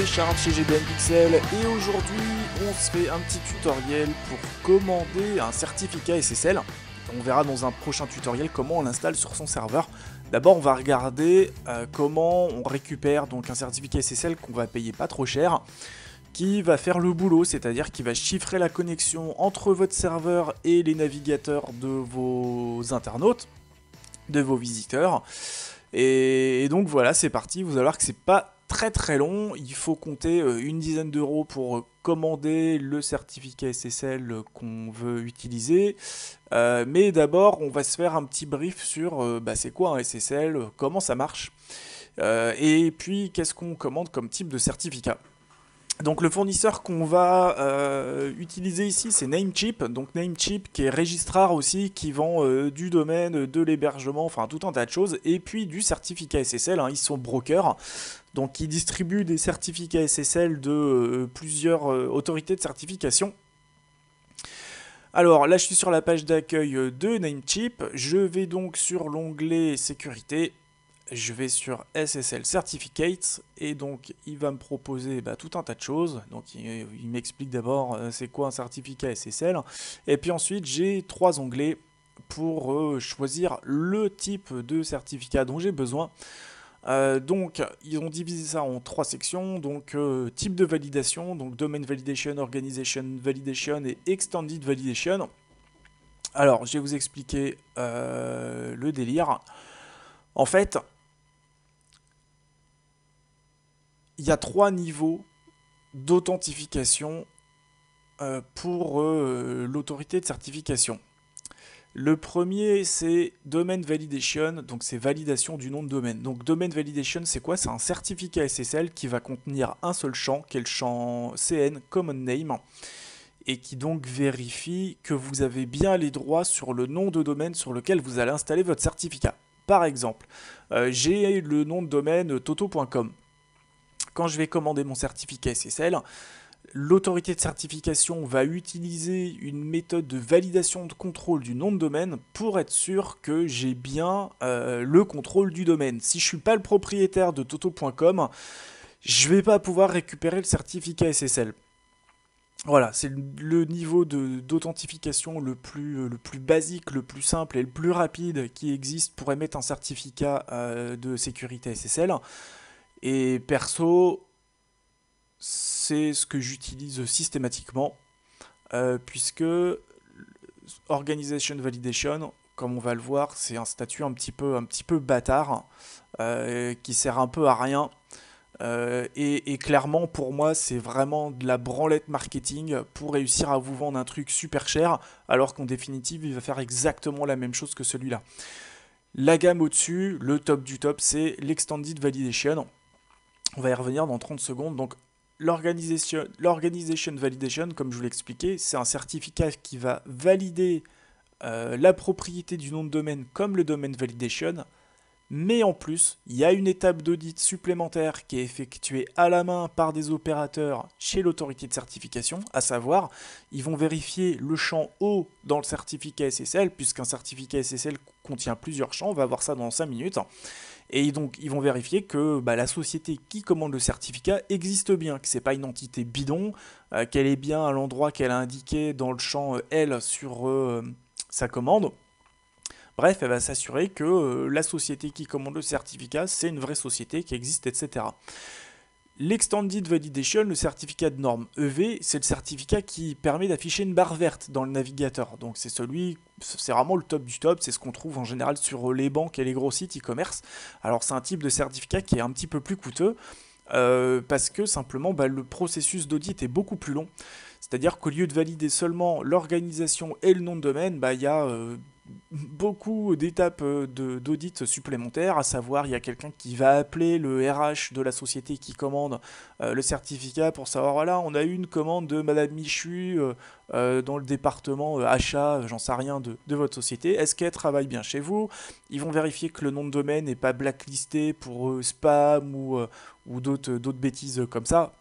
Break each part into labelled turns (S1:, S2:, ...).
S1: c'est Charles chez GBN Pixel et aujourd'hui on se fait un petit tutoriel pour commander un certificat SSL. On verra dans un prochain tutoriel comment on l'installe sur son serveur. D'abord on va regarder comment on récupère donc un certificat SSL qu'on va payer pas trop cher, qui va faire le boulot, c'est-à-dire qui va chiffrer la connexion entre votre serveur et les navigateurs de vos internautes, de vos visiteurs. Et donc voilà, c'est parti, vous allez voir que c'est pas très long, il faut compter une dizaine d'euros pour commander le certificat SSL qu'on veut utiliser. Mais d'abord, on va se faire un petit brief sur c'est quoi un SSL, comment ça marche, et puis qu'est-ce qu'on commande comme type de certificat. Donc le fournisseur qu'on va utiliser ici, c'est Namecheap. Donc Namecheap qui est registrar aussi, qui vend du domaine, de l'hébergement, enfin tout un tas de choses. Et puis du certificat SSL, hein, ils sont brokers. Donc ils distribuent des certificats SSL de plusieurs autorités de certification. Alors là je suis sur la page d'accueil de Namecheap. Je vais donc sur l'onglet sécurité. Je vais sur SSL Certificates et donc il va me proposer tout un tas de choses. Donc il m'explique d'abord c'est quoi un certificat SSL. Et puis ensuite j'ai trois onglets pour choisir le type de certificat dont j'ai besoin. Donc ils ont divisé ça en trois sections. Donc type de validation, donc Domain Validation, Organization Validation et Extended Validation. Alors je vais vous expliquer le délire. En fait, il y a trois niveaux d'authentification pour l'autorité de certification. Le premier, c'est Domain Validation, donc c'est validation du nom de domaine. Donc Domain Validation, c'est quoi? C'est un certificat SSL qui va contenir un seul champ, qui est le champ CN, Common Name, et qui donc vérifie que vous avez bien les droits sur le nom de domaine sur lequel vous allez installer votre certificat. Par exemple, j'ai le nom de domaine toto.com. Quand je vais commander mon certificat SSL, l'autorité de certification va utiliser une méthode de validation de contrôle du nom de domaine pour être sûr que j'ai bien le contrôle du domaine. Si je ne suis pas le propriétaire de toto.com, je ne vais pas pouvoir récupérer le certificat SSL. Voilà, c'est le niveau d'authentification le plus basique, le plus simple et le plus rapide qui existe pour émettre un certificat de sécurité SSL. Et perso, c'est ce que j'utilise systématiquement, puisque Organization Validation, comme on va le voir, c'est un statut un petit peu bâtard, qui sert un peu à rien. Et clairement, pour moi, c'est vraiment de la branlette marketing pour réussir à vous vendre un truc super cher, alors qu'en définitive, il va faire exactement la même chose que celui-là. La gamme au-dessus, le top du top, c'est l'Extended Validation. On va y revenir dans 30 secondes. Donc, l'Organization Validation, comme je vous l'ai expliqué, c'est un certificat qui va valider la propriété du nom de domaine comme le Domain Validation. Mais en plus, il y a une étape d'audit supplémentaire qui est effectuée à la main par des opérateurs chez l'autorité de certification, à savoir, ils vont vérifier le champ O dans le certificat SSL, puisqu'un certificat SSL contient plusieurs champs, on va voir ça dans 5 minutes. Et donc, ils vont vérifier que la société qui commande le certificat existe bien, que ce n'est pas une entité bidon, qu'elle est bien à l'endroit qu'elle a indiqué dans le champ L sur sa commande. Bref, elle va s'assurer que la société qui commande le certificat, c'est une vraie société qui existe, etc. L'Extended Validation, le certificat de norme EV, c'est le certificat qui permet d'afficher une barre verte dans le navigateur. Donc c'est vraiment le top du top, c'est ce qu'on trouve en général sur les banques et les gros sites e-commerce. Alors c'est un type de certificat qui est un petit peu plus coûteux, parce que simplement le processus d'audit est beaucoup plus long. C'est-à-dire qu'au lieu de valider seulement l'organisation et le nom de domaine, il y a beaucoup d'étapes d'audit supplémentaires, à savoir il y a quelqu'un qui va appeler le RH de la société qui commande le certificat pour savoir, voilà, on a eu une commande de Madame Michu dans le département achat, j'en sais rien, de votre société, est-ce qu'elle travaille bien chez vous? Ils vont vérifier que le nom de domaine n'est pas blacklisté pour spam ou d'autres bêtises comme ça.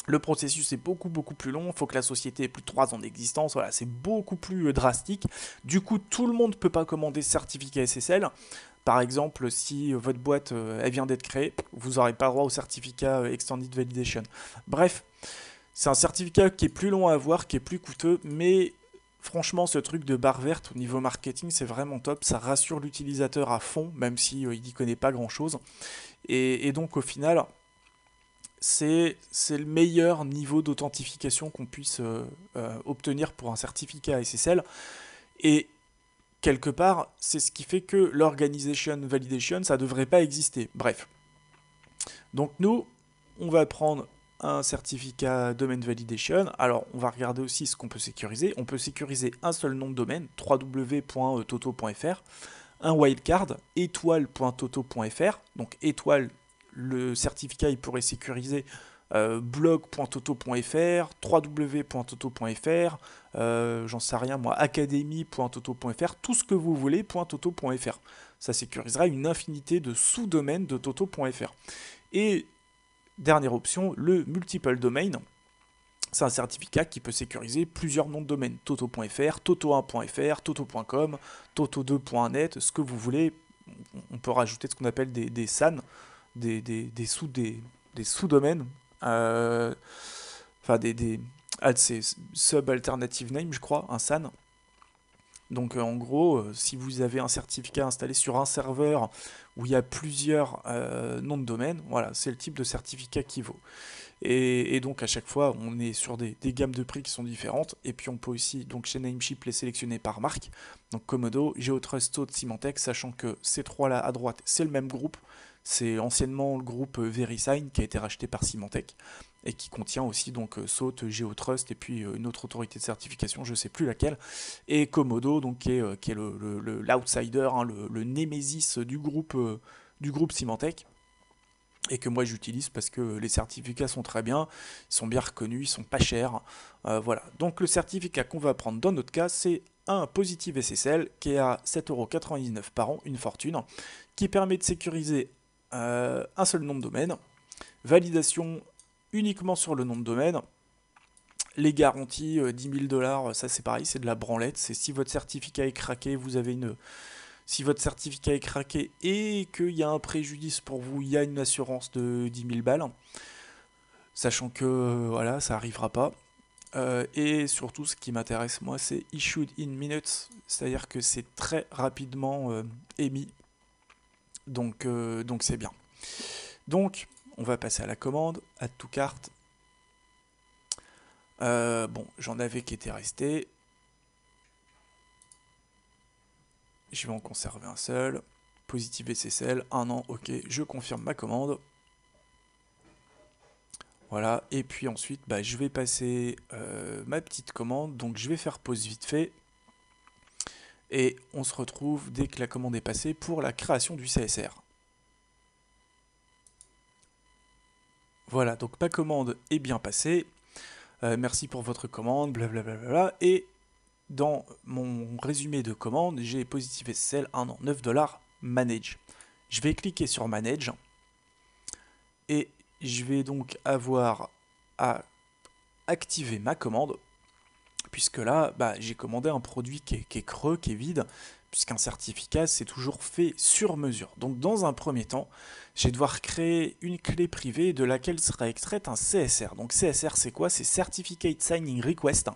S1: Le processus est beaucoup plus long, il faut que la société ait plus de 3 ans d'existence, voilà, c'est beaucoup plus drastique. Du coup, tout le monde ne peut pas commander ce certificat SSL, Par exemple, si votre boîte elle vient d'être créée, vous n'aurez pas le droit au certificat Extended Validation. Bref, c'est un certificat qui est plus long à avoir, qui est plus coûteux, mais franchement, ce truc de barre verte au niveau marketing, c'est vraiment top. Ça rassure l'utilisateur à fond, même si il n'y connaît pas grand-chose. Et donc, au final, c'est le meilleur niveau d'authentification qu'on puisse obtenir pour un certificat SSL. Et quelque part, c'est ce qui fait que l'Organization Validation, ça ne devrait pas exister. Bref. Donc nous, on va prendre un certificat Domain Validation. Alors, on va regarder aussi ce qu'on peut sécuriser. On peut sécuriser un seul nom de domaine, www.toto.fr, un wildcard, étoile.toto.fr. Donc, étoile, le certificat, il pourrait sécuriser blog.toto.fr, www.toto.fr, j'en sais rien moi, academy.toto.fr, tout ce que vous voulez, .toto.fr. Ça sécurisera une infinité de sous-domaines de toto.fr. Et dernière option, le multiple domain. C'est un certificat qui peut sécuriser plusieurs noms de domaine. Toto.fr, toto1.fr, toto.com, toto2.net, ce que vous voulez. On peut rajouter ce qu'on appelle des SAN, des sous-domaines. Enfin, c'est sub-alternative name, je crois, un SAN. Donc en gros, si vous avez un certificat installé sur un serveur où il y a plusieurs noms de domaine, voilà, c'est le type de certificat qui vaut. Et donc à chaque fois, on est sur des gammes de prix qui sont différentes. Et puis on peut aussi, donc chez Namecheap, les sélectionner par marque. Donc Comodo, GeoTrust, Salt, Symantec, sachant que ces trois-là à droite, c'est le même groupe. C'est anciennement le groupe VeriSign qui a été racheté par Symantec et qui contient aussi donc Salt, GeoTrust et puis une autre autorité de certification, je ne sais plus laquelle, et Comodo, donc qui est l'outsider, hein, le némésis du groupe Symantec, et que moi j'utilise parce que les certificats sont très bien, ils sont bien reconnus, ils sont pas chers. Voilà. Donc le certificat qu'on va prendre dans notre cas, c'est un Positive SSL qui est à 7,99€ par an, une fortune, qui permet de sécuriser un seul nom de domaine, validation uniquement sur le nom de domaine, les garanties 10 000 $, ça c'est pareil, c'est de la branlette, c'est si votre certificat est craqué, vous avez une... Si votre certificat est craqué et qu'il y a un préjudice pour vous, il y a une assurance de 10 000 balles, sachant que voilà, ça n'arrivera pas. Et surtout, ce qui m'intéresse moi, c'est issued in minutes, c'est-à-dire que c'est très rapidement émis, donc c'est bien. Donc, on va passer à la commande, add to cart. Bon, j'en avais qui étaient restés. Je vais en conserver un seul. Positive SSL, 1 an, ok, je confirme ma commande. Voilà, et puis ensuite, bah, je vais passer ma petite commande. Donc je vais faire pause vite fait. Et on se retrouve dès que la commande est passée pour la création du CSR. Voilà, donc ma commande est bien passée. Merci pour votre commande, blablabla. Et dans mon résumé de commande, j'ai Positive SSL 1 an, 9 $, Manage. Je vais cliquer sur Manage. Et je vais donc avoir à activer ma commande. Puisque là, bah, j'ai commandé un produit qui est creux, qui est vide. Puisqu'un certificat, c'est toujours fait sur mesure. Donc dans un premier temps, je vais devoir créer une clé privée de laquelle sera extraite un CSR. Donc CSR, c'est quoi? C'est Certificate Signing Request.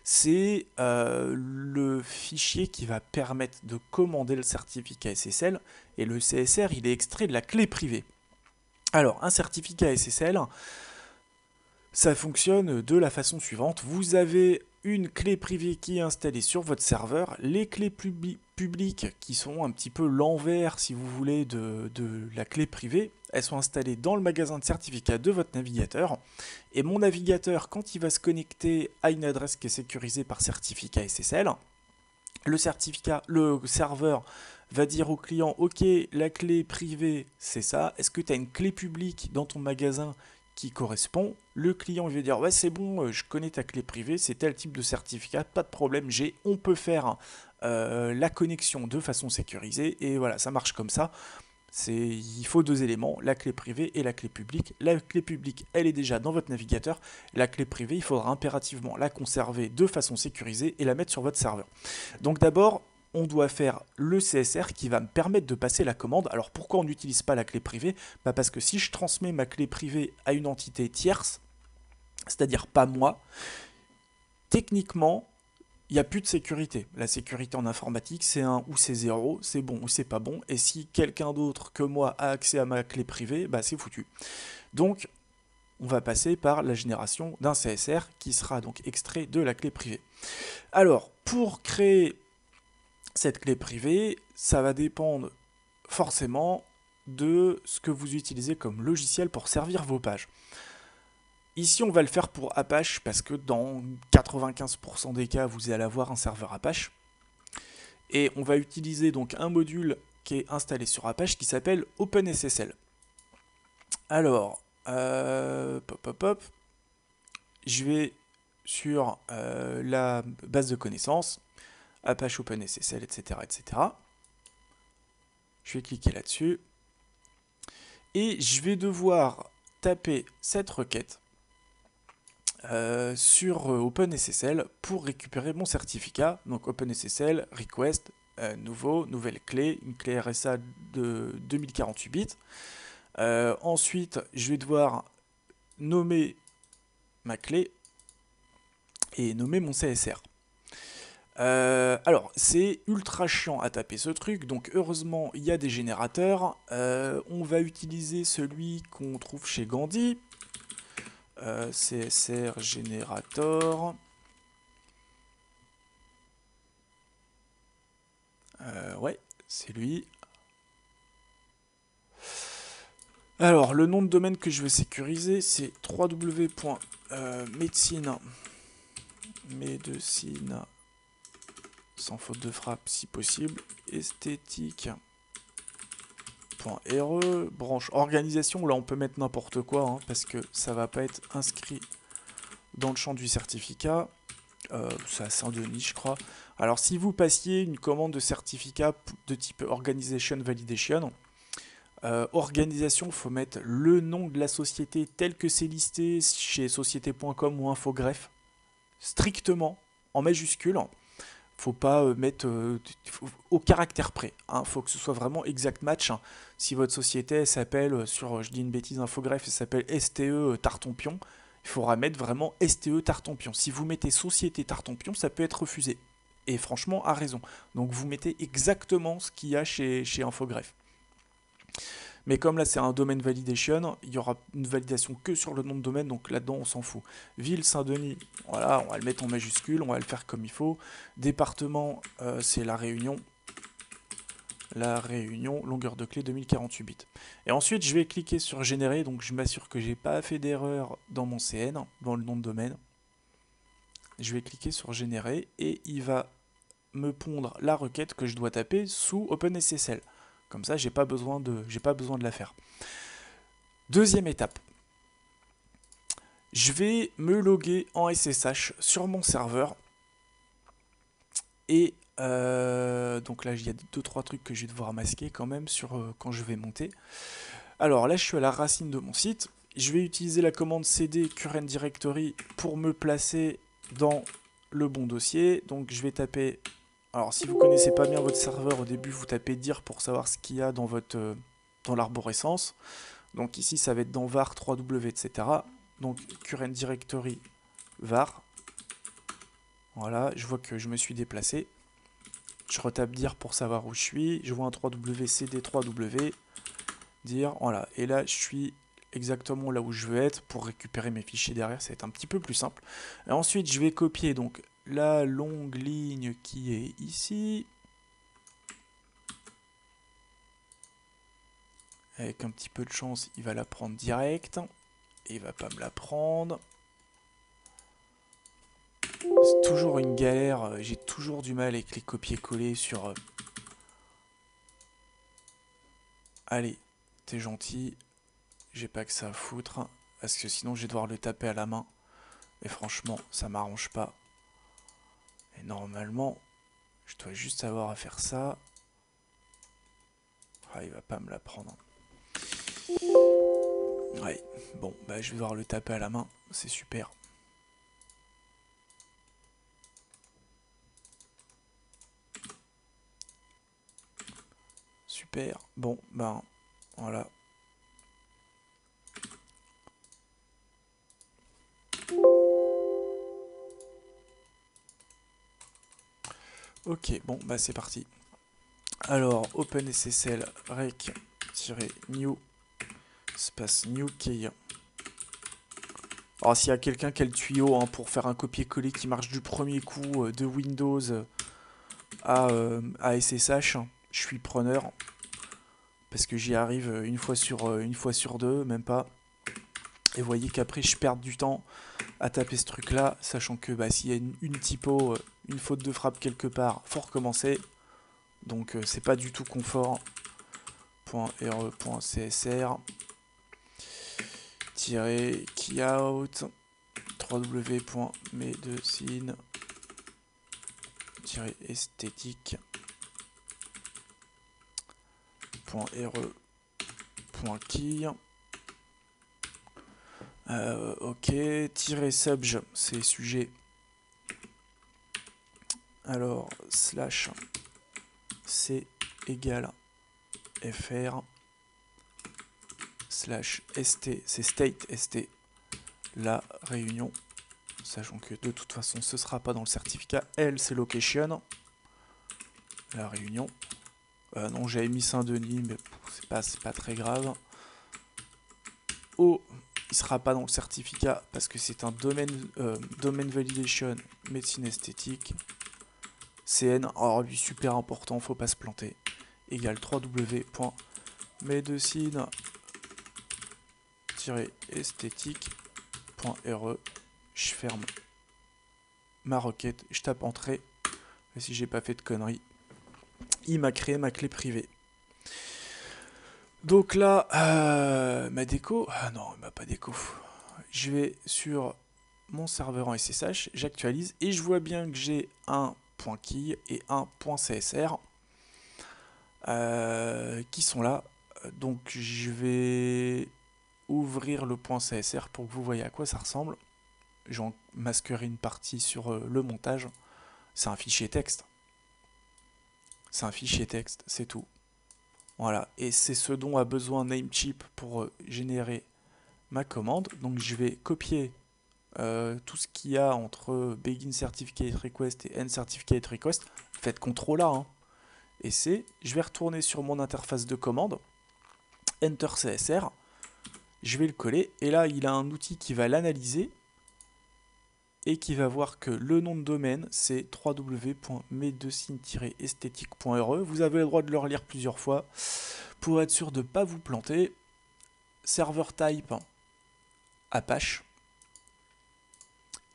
S1: C'est le fichier qui va permettre de commander le certificat SSL. Et le CSR, il est extrait de la clé privée. Alors, un certificat SSL, ça fonctionne de la façon suivante. Vous avez une clé privée qui est installée sur votre serveur. Les clés publiques, qui sont un petit peu l'envers, si vous voulez, de la clé privée, elles sont installées dans le magasin de certificats de votre navigateur. Et mon navigateur, quand il va se connecter à une adresse qui est sécurisée par certificat SSL, le serveur va dire au client, ok, la clé privée, c'est ça. Est-ce que tu as une clé publique dans ton magasin qui correspond? Le client il va dire, ouais, c'est bon, je connais ta clé privée, c'est tel type de certificat, pas de problème, on peut faire la connexion de façon sécurisée. Et voilà, ça marche comme ça. Il faut deux éléments, la clé privée et la clé publique. La clé publique, elle est déjà dans votre navigateur. La clé privée, il faudra impérativement la conserver de façon sécurisée et la mettre sur votre serveur. Donc d'abord, on doit faire le CSR qui va me permettre de passer la commande. Alors pourquoi on n'utilise pas la clé privée? Bah parce que si je transmets ma clé privée à une entité tierce, c'est-à-dire pas moi, techniquement, il n'y a plus de sécurité. La sécurité en informatique, c'est 1 ou c'est 0, c'est bon ou c'est pas bon. Et si quelqu'un d'autre que moi a accès à ma clé privée, bah c'est foutu. Donc, on va passer par la génération d'un CSR qui sera donc extrait de la clé privée. Alors, pour créer cette clé privée, ça va dépendre forcément de ce que vous utilisez comme logiciel pour servir vos pages. Ici, on va le faire pour Apache parce que dans 95% des cas, vous allez avoir un serveur Apache. Et on va utiliser donc un module qui est installé sur Apache qui s'appelle OpenSSL. Alors, je vais sur la base de connaissances, Apache OpenSSL, etc., etc. Je vais cliquer là-dessus. Et je vais devoir taper cette requête sur OpenSSL pour récupérer mon certificat. Donc OpenSSL, request, nouvelle clé, une clé RSA de 2048 bits. Ensuite, je vais devoir nommer ma clé et nommer mon CSR. Alors, c'est ultra chiant à taper ce truc, donc heureusement, il y a des générateurs. On va utiliser celui qu'on trouve chez Gandhi. CSR Generator. Ouais, c'est lui. Alors, le nom de domaine que je vais sécuriser, c'est www.medicine, sans faute de frappe si possible, esthétique.re, branche organisation, là on peut mettre n'importe quoi, hein, parce que ça va pas être inscrit dans le champ du certificat. C'est à Saint-Denis, je crois. Alors, si vous passiez une commande de certificat de type Organization Validation, organisation, il faut mettre le nom de la société tel que c'est listé chez société.com ou Infogreffe, strictement en majuscule. Faut pas mettre au caractère près. Hein. Faut que ce soit vraiment exact match. Hein. Si votre société s'appelle, je dis une bêtise, Infogreffe, elle s'appelle STE Tartampion, il faudra mettre vraiment STE Tartampion. Si vous mettez Société Tartampion, ça peut être refusé. Et franchement, à raison. Donc vous mettez exactement ce qu'il y a chez Infogreffe. Mais comme là c'est un domaine validation, il y aura une validation que sur le nom de domaine, donc là-dedans on s'en fout. Ville Saint-Denis, voilà, on va le mettre en majuscule, on va le faire comme il faut. Département, c'est La Réunion. La Réunion, longueur de clé 2048 bits. Et ensuite je vais cliquer sur générer, donc je m'assure que j'ai pas fait d'erreur dans mon CN, dans le nom de domaine. Je vais cliquer sur générer et il va me pondre la requête que je dois taper sous OpenSSL. Comme ça, j'ai pas besoin de la faire. Deuxième étape. Je vais me loguer en SSH sur mon serveur. Et donc là, il y a 2-3 trucs que je vais devoir masquer quand même quand je vais monter. Alors là, je suis à la racine de mon site. Je vais utiliser la commande cd current directory pour me placer dans le bon dossier. Donc je vais taper... Alors si vous ne connaissez pas bien votre serveur, au début vous tapez dir pour savoir ce qu'il y a dans l'arborescence. Donc ici ça va être dans var 3w, etc. Donc current directory var. Voilà, je vois que je me suis déplacé. Je retape dir pour savoir où je suis. Je vois un 3w cd 3w. Dir, voilà. Et là je suis exactement là où je veux être pour récupérer mes fichiers derrière. Ça va être un petit peu plus simple. Et ensuite je vais copier donc la longue ligne qui est ici. Avec un petit peu de chance, il va la prendre direct. Et il va pas me la prendre. C'est toujours une galère. J'ai toujours du mal avec les copier-coller sur... Allez, t'es gentil. J'ai pas que ça à foutre. Parce que sinon, je vais devoir le taper à la main. Et franchement, ça m'arrange pas. Et normalement, je dois juste avoir à faire ça. Ah, il va pas me la prendre. Ouais, bon, bah je vais devoir le taper à la main. C'est super. super. Bon, ben, voilà. Ok, bon, bah c'est parti. Alors, OpenSSL rec-new espace new key. Alors, s'il y a quelqu'un qui a le tuyau hein, pour faire un copier-coller qui marche du premier coup de Windows à SSH, je suis preneur. Parce que j'y arrive une fois sur deux, même pas. Et vous voyez qu'après, je perds du temps à taper ce truc-là, sachant que bah, s'il y a une typo, une faute de frappe quelque part, faut recommencer. Donc, c'est pas du tout confort. .re.csr keyout www.medecine esthétique.re.key ok, -subj c'est sujet. Alors slash c égale fr slash st c'est state st la réunion, sachant que de toute façon ce sera pas dans le certificat. L c'est location, la réunion. Non, j'avais mis Saint-Denis, mais c'est pas très grave. O, il sera pas dans le certificat parce que c'est un domaine validation médecine esthétique. CN, alors lui super important, faut pas se planter. Égale www.medecine-esthétique.re. Je ferme ma requête, je tape entrée. Et si j'ai pas fait de conneries, il m'a créé ma clé privée. Donc là, ma déco, ah non, il m'a pas déco. Je vais sur mon serveur en SSH, j'actualise et je vois bien que j'ai un .key et un .csr qui sont là. Donc je vais ouvrir le .csr pour que vous voyez à quoi ça ressemble. J'en masquerai une partie sur le montage. C'est un fichier texte. C'est un fichier texte, c'est tout. Voilà, et c'est ce dont a besoin Namecheap pour générer ma commande. Donc je vais copier tout ce qu'il y a entre Begin Certificate Request et End Certificate Request. Faites CTRL A, hein. Et je vais retourner sur mon interface de commande, Enter CSR, je vais le coller, et là il a un outil qui va l'analyser, et qui va voir que le nom de domaine c'est www.medecine-esthétique.re. Vous avez le droit de le relire plusieurs fois pour être sûr de ne pas vous planter. Server type Apache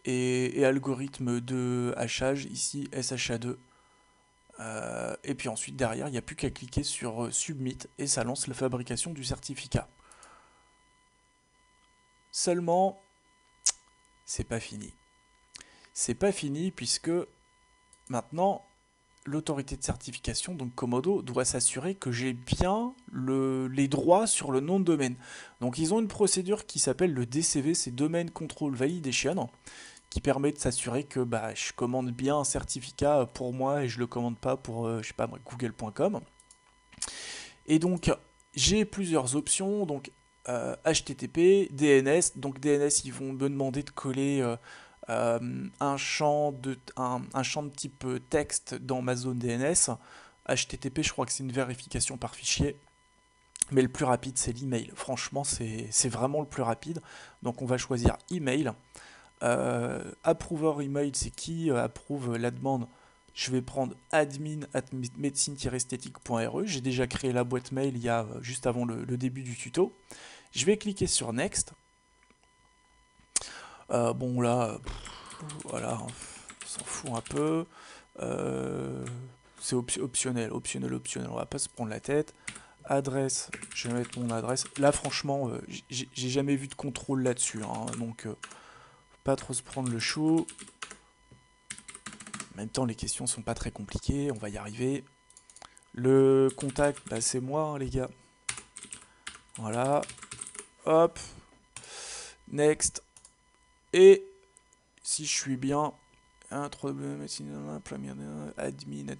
S1: et algorithme de hachage ici SHA2. Et puis ensuite derrière il n'y a plus qu'à cliquer sur Submit et ça lance la fabrication du certificat. Seulement, c'est pas fini. C'est pas fini puisque maintenant l'autorité de certification, donc Comodo, doit s'assurer que j'ai bien les droits sur le nom de domaine. Donc ils ont une procédure qui s'appelle le DCV, c'est Domain Control Validation, qui permet de s'assurer que bah, je commande bien un certificat pour moi et je le commande pas pour, je sais pas, google.com. Et donc j'ai plusieurs options, donc HTTP, DNS, donc DNS ils vont me demander de coller un champ de type texte dans ma zone DNS. HTTP, je crois que c'est une vérification par fichier. Mais le plus rapide, c'est l'email. Franchement, c'est vraiment le plus rapide. Donc on va choisir email. Approver email, c'est qui approuve la demande. Je vais prendre admin@medecine-esthétique.re. J'ai déjà créé la boîte mail il y a juste avant le début du tuto. Je vais cliquer sur Next. Bon là, voilà, on s'en fout un peu. C'est optionnel, on va pas se prendre la tête. Adresse, je vais mettre mon adresse. Là franchement, j'ai jamais vu de contrôle là-dessus, hein, donc pas trop se prendre le chou. En même temps, les questions sont pas très compliquées, on va y arriver. Le contact, bah, c'est moi, hein, les gars. Voilà. Hop. Next. Et si je suis bien, admin,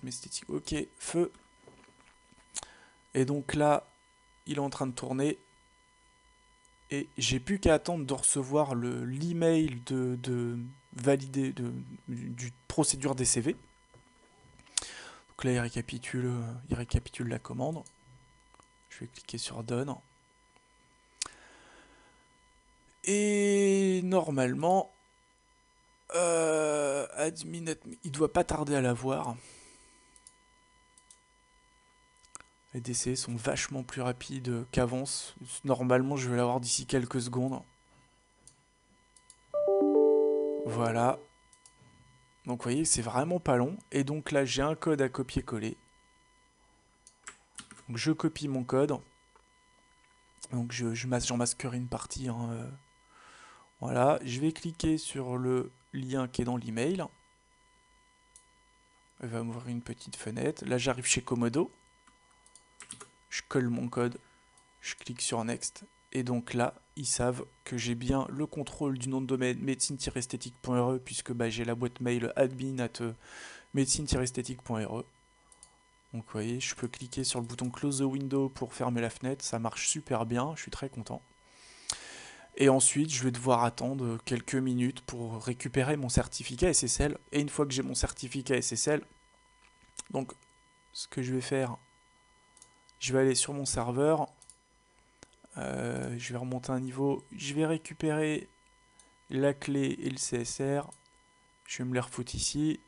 S1: esthétique. Ok, feu. Et donc là, il est en train de tourner. Et j'ai plus qu'à attendre de recevoir l'email de valider du procédure des CV. Donc là, il récapitule la commande. Je vais cliquer sur Done. Et normalement, admin, il doit pas tarder à l'avoir. Les DC sont vachement plus rapides qu'avance. Normalement, je vais l'avoir d'ici quelques secondes. Voilà. Donc, vous voyez, c'est vraiment pas long. Et donc là, j'ai un code à copier-coller. Donc, je copie mon code. Donc, j'en masquerai une partie. Hein, voilà. Je vais cliquer sur le lien qui est dans l'email. Il va m'ouvrir une petite fenêtre. Là, j'arrive chez Komodo. Je colle mon code. Je clique sur Next. Et donc là, ils savent que j'ai bien le contrôle du nom de domaine médecine-esthétique.re puisque j'ai la boîte mail admin@médecine-esthétique.re. Donc vous voyez, je peux cliquer sur le bouton Close the window pour fermer la fenêtre. Ça marche super bien, je suis très content. Et ensuite, je vais devoir attendre quelques minutes pour récupérer mon certificat SSL. Et une fois que j'ai mon certificat SSL, donc ce que je vais faire, je vais aller sur mon serveur. Je vais remonter un niveau. Je vais récupérer la clé et le CSR. Je vais me les refoutre ici.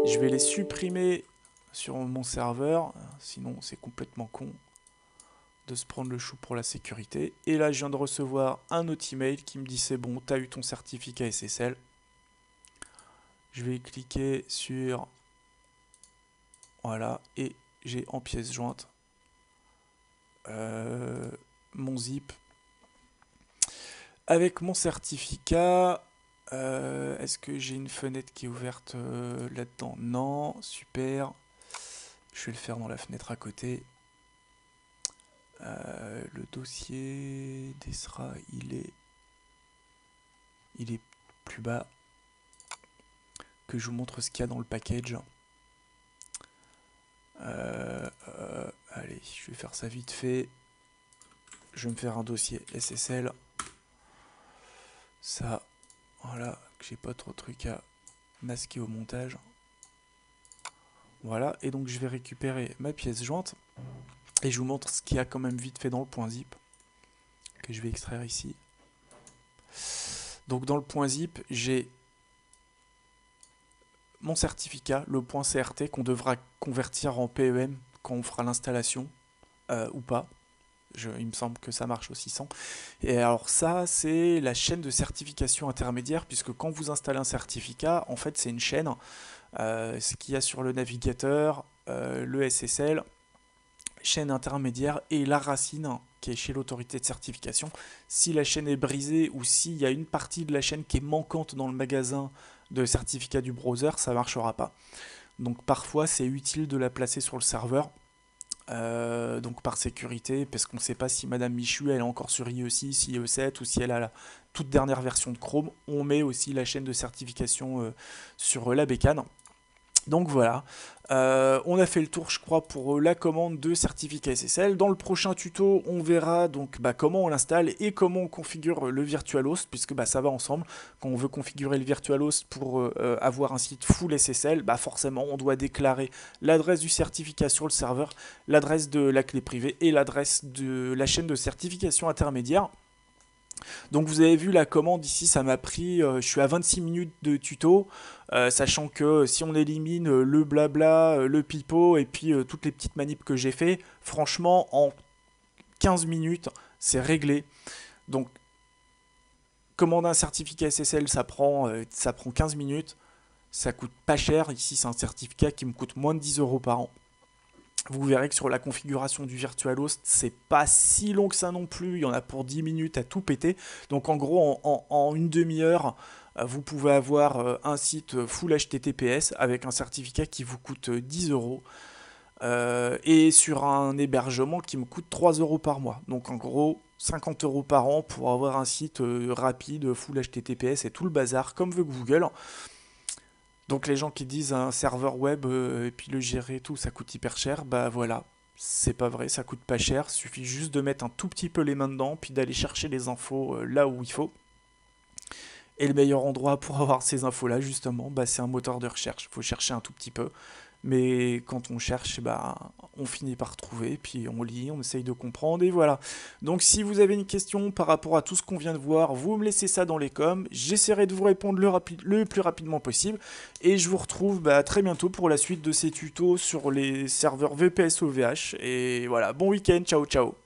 S1: Je vais les supprimer sur mon serveur. Sinon, c'est complètement con de se prendre le chou pour la sécurité. Et là, je viens de recevoir un autre email qui me dit c'est bon, tu as eu ton certificat SSL. Je vais cliquer sur voilà et j'ai en pièce jointe mon zip avec mon certificat. Est-ce que j'ai une fenêtre qui est ouverte là-dedans? Non, super. Je vais le faire dans la fenêtre à côté. Le dossier d'Esra, il est plus bas. Que je vous montre ce qu'il y a dans le package. Allez, je vais faire ça vite fait. Je vais me faire un dossier SSL. Ça, voilà, que j'ai pas trop de trucs à masquer au montage. Voilà, et donc je vais récupérer ma pièce jointe. Et je vous montre ce qu'il y a quand même vite fait dans le point zip. Que je vais extraire ici. Donc dans le point zip, j'ai mon certificat, le point CRT, qu'on devra convertir en PEM quand on fera l'installation, ou pas. Il me semble que ça marche aussi sans. Et alors ça, c'est la chaîne de certification intermédiaire, puisque quand vous installez un certificat, en fait c'est une chaîne, ce qu'il y a sur le navigateur, le SSL, chaîne intermédiaire et la racine qui est chez l'autorité de certification. Si la chaîne est brisée ou s'il y a une partie de la chaîne qui est manquante dans le magasin de certificat du browser, ça ne marchera pas. Donc parfois c'est utile de la placer sur le serveur. Donc par sécurité, parce qu'on ne sait pas si Madame Michu elle est encore sur IE6, IE7 ou si elle a la toute dernière version de Chrome. On met aussi la chaîne de certification sur la bécane. Donc voilà, on a fait le tour je crois pour la commande de certificat SSL. Dans le prochain tuto, on verra donc comment on l'installe et comment on configure le VirtualHost, puisque ça va ensemble. Quand on veut configurer le VirtualHost pour avoir un site full SSL, forcément on doit déclarer l'adresse du certificat sur le serveur, l'adresse de la clé privée et l'adresse de la chaîne de certification intermédiaire. Donc vous avez vu la commande ici, ça m'a pris, je suis à 26 minutes de tuto, sachant que si on élimine le blabla, le pipeau et puis toutes les petites manips que j'ai fait, franchement en 15 minutes c'est réglé. Donc commander un certificat SSL ça prend 15 minutes, ça coûte pas cher, ici c'est un certificat qui me coûte moins de 10 € par an. Vous verrez que sur la configuration du VirtualHost, c'est pas si long que ça non plus. Il y en a pour 10 minutes à tout péter. Donc en gros, en une demi-heure, vous pouvez avoir un site full HTTPS avec un certificat qui vous coûte 10 €. Et sur un hébergement qui me coûte 3 € par mois. Donc en gros, 50 € par an pour avoir un site rapide, full HTTPS et tout le bazar, comme veut Google. Donc les gens qui disent un serveur web et puis le gérer et tout, ça coûte hyper cher, voilà. C'est pas vrai, ça coûte pas cher, suffit juste de mettre un tout petit peu les mains dedans, puis d'aller chercher les infos là où il faut. Et le meilleur endroit pour avoir ces infos-là, justement, bah, c'est un moteur de recherche. Il faut chercher un tout petit peu. Mais quand on cherche, bah, on finit par trouver, puis on lit, on essaye de comprendre, et voilà. Donc si vous avez une question par rapport à tout ce qu'on vient de voir, vous me laissez ça dans les coms, j'essaierai de vous répondre le plus rapidement possible, et je vous retrouve bah, très bientôt pour la suite de ces tutos sur les serveurs VPS OVH, et voilà, bon week-end, ciao ciao.